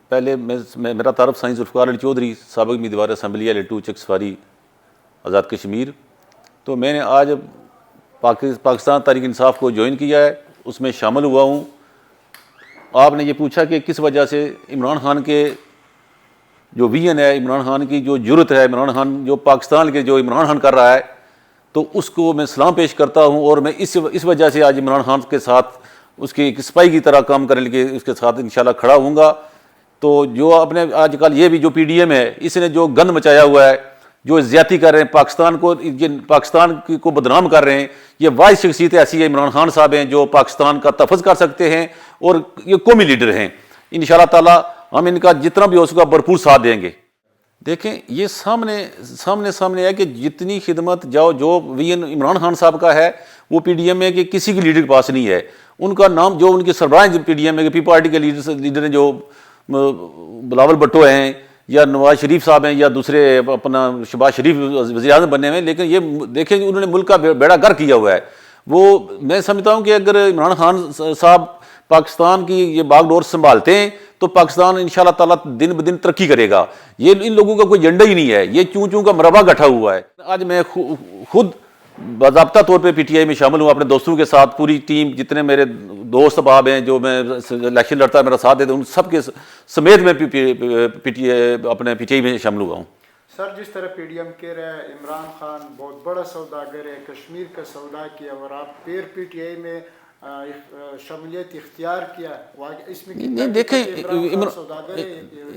پہلے میرا تعارف سائیں ذوالفقار علی چودھری، سابق امیدوار اسمبلی L2 چک سواری آزاد کشمیر. تو میں نے آج پاکستان تحریک انصاف کو جوائن کیا ہے، اس میں شامل ہوا ہوں. آپ نے یہ پوچھا کہ کس وجہ سے عمران خان کے جو ویژن ہے، عمران خان کی جو جرت ہے، عمران خان جو پاکستان کے جو عمران خان کر رہا ہے، تو اس کو میں سلام پیش کرتا ہوں. اور میں اس وجہ سے آج عمران خان کے ساتھ اس کی ایک سپاہی کی طرح کام کرنے کے اس کے ساتھ انشاءاللہ کھڑا ہوں گا. تو جو آپ نے آج کل یہ بھی جو PDM ہے، اس نے جو گند مچایا ہوا ہے، جو زیادتی کر رہے ہیں پاکستان کو بدنام کر رہے ہیں، یہ واحد شخصیت ایسی ہے عمران خان صاحب ہیں جو پاکستان کا تحفظ کر سکتے ہیں اور یہ قومی لیڈر ہیں. انشاءاللہ تعالی ہم ان کا جتنا بھی ہو سکا بھرپور ساتھ دیں گے. دیکھیں یہ سامنے ہے کہ جتنی خدمت جو ویژن عمران خان صاحب کا ہے وہ PDM ہے کہ کسی کی لیڈر کے پاس نہیں ہے. ان کا نام جو ان کے سربراہ PDM ہے کہ پی پارٹی کے لیڈر ہیں، جو بلاول بھٹو ہیں یا نواز شریف صاحب ہیں یا دوسرے اپنا شہباز شریف وزیر اعظم بنے ہوئے ہیں، لیکن یہ دیکھیں انہوں نے ملک کا بیڑا گرک کیا ہوا ہے. وہ میں سمجھتا ہوں کہ اگر عمران خان صاحب پاکستان کی یہ باغ ڈور سنبھالتے ہیں تو پاکستان انشاءاللہ تعالیٰ دن بدن ترقی کرے گا. یہ ان لوگوں کا کوئی ایجنڈا ہی نہیں ہے، یہ چوں کا مربع گٹھا ہوا ہے. آج میں خود باضابطہ طور پہ PTI میں شامل ہوں اپنے دوستوں کے ساتھ. پوری ٹیم، جتنے میرے دوست احباب ہیں جو میں الیکشن لڑتا ہے میرا ساتھ دیتے ہیں، ان سب کے سمیت میں اپنے PTI میں شامل ہوا ہوں. سر جس طرح PDM کہہ رہا ہے عمران خان بہت بڑا سوداگر ہے، کشمیر کا سودا کیا، اور آپ پھر PTI میں شمولیت اختیار کیا، اس میں نہیں دیکھیں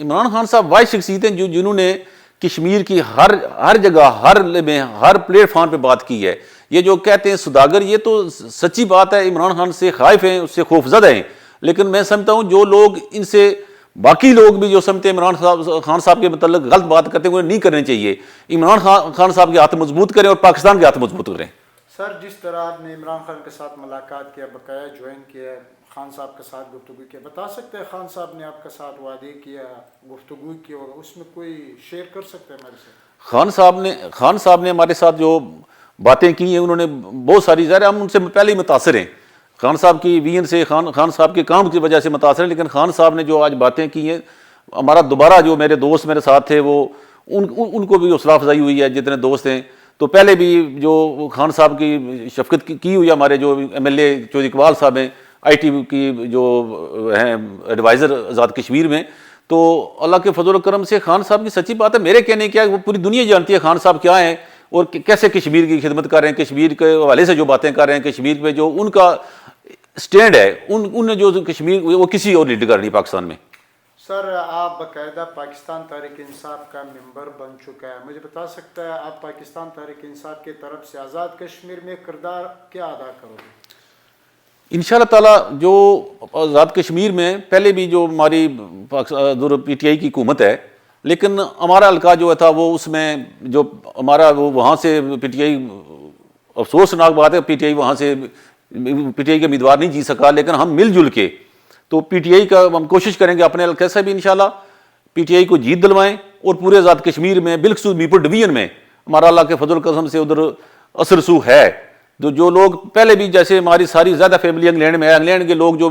عمران خان صاحب واحد شخصیت ہیں جنہوں نے کشمیر کی ہر جگہ، ہر پلیٹ فارم پہ بات کی ہے. یہ جو کہتے ہیں سوداگر، یہ تو سچی بات ہے. عمران خان سے خائف ہیں، اس سے خوفزدہ ہیں. لیکن میں سمجھتا ہوں جو لوگ ان سے باقی لوگ بھی جو سمجھتے ہیں عمران خان صاحب کے متعلق غلط بات کرتے ہیں، انہیں نہیں کرنی چاہیے. عمران خان صاحب کے ہاتھ مضبوط کریں اور پاکستان کے ہاتھ مضبوط کریں. سر جس طرح آپ نے عمران خان کے ساتھ ملاقات کیا، بقایا جوائن کیا، خان صاحب کے ساتھ گفتگو کیا، بتا سکتے ہیں خان صاحب نے آپ کے ساتھ وعدے کیا، گفتگو کی ہوگا، اس میں کوئی شیئر کر سکتے ہیں میرے سے؟ خان صاحب نے ہمارے ساتھ جو باتیں کی ہیں، انہوں نے بہت ساری، ظاہر ہم ان سے پہلے ہی متاثر ہیں. خان صاحب کی ویژن سے، خان صاحب کے کام کی وجہ سے متاثر ہیں. لیکن خان صاحب نے جو آج باتیں کی ہیں، ہمارا دوبارہ جو میرے دوست میرے ساتھ تھے وہ ان کو بھی حوصلہ افزائی ہوئی ہے، جتنے دوست ہیں. تو پہلے بھی جو خان صاحب کی شفقت کی ہوئی ہے، ہمارے جو MLA چودھری اقبال صاحب ہیں، IT کی جو ہیں ایڈوائزر آزاد کشمیر میں، تو اللہ کے فضل و کرم سے خان صاحب کی سچی بات ہے، میرے کہنے کیا وہ پوری دنیا جانتی ہے خان صاحب کیا ہیں اور کیسے کشمیر کی خدمت کر رہے ہیں. کشمیر کے حوالے سے جو باتیں کر رہے ہیں، کشمیر پہ جو ان کا سٹینڈ ہے، ان نے جو کشمیر وہ کسی اور لیڈر کا نہیں پاکستان میں. سر آپ باقاعدہ پاکستان تحریک انصاف کا ممبر بن چکا ہے، مجھے بتا سکتا ہے آپ پاکستان تحریک انصاف کی طرف سے آزاد کشمیر میں کردار کیا ادا کرو گے؟ انشاءاللہ تعالیٰ جو آزاد کشمیر میں پہلے بھی جو ہماری PTI کی حکومت ہے، لیکن ہمارا حلقہ جو تھا وہ اس میں جو ہمارا وہاں سے PTI، افسوسناک بات ہے PTI وہاں سے PTI کے امیدوار نہیں جیت سکا. لیکن ہم مل جل کے تو PTI کا ہم کوشش کریں گے اپنے حلقے سے بھی انشاءاللہ PTI کو جیت دلوائیں. اور پورے آزاد کشمیر میں بالخصوص میرپور ڈویژن میں ہمارا اللہ کے فضل و کرم سے ادھر اثر رسوخ ہے. جو لوگ پہلے بھی، جیسے ہماری ساری زیادہ فیملی انگلینڈ میں ہے، انگلینڈ کے لوگ جو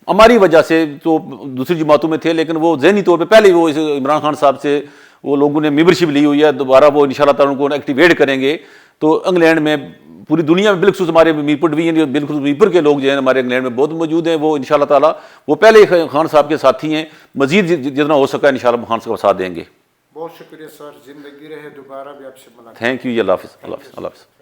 ہماری وجہ سے تو دوسری جماعتوں میں تھے، لیکن وہ ذہنی طور پہ پہلے وہ عمران خان صاحب سے وہ لوگوں نے ممبرشپ لی ہوئی ہے، دوبارہ وہ انشاءاللہ تعالیٰ ان کو ایکٹیویٹ کریں گے. تو انگلینڈ میں، پوری دنیا میں، بالخصوص ہمارے میرپور ڈویژن، بالخصوص میرپور کے لوگ جو ہیں ہمارے انگلینڈ میں بہت موجود ہیں، وہ انشاءاللہ تعالیٰ وہ پہلے خان صاحب کے ساتھی ہیں. مزید جتنا ہو سکا انشاءاللہ خان صاحب کا ساتھ دیں گے. بہت شکریہ سر، زندگی رہے دوبارہ بھی آپ سے ملاقات. Thank you. اللہ حافظ. اللہ حافظ. اللہ حافظ.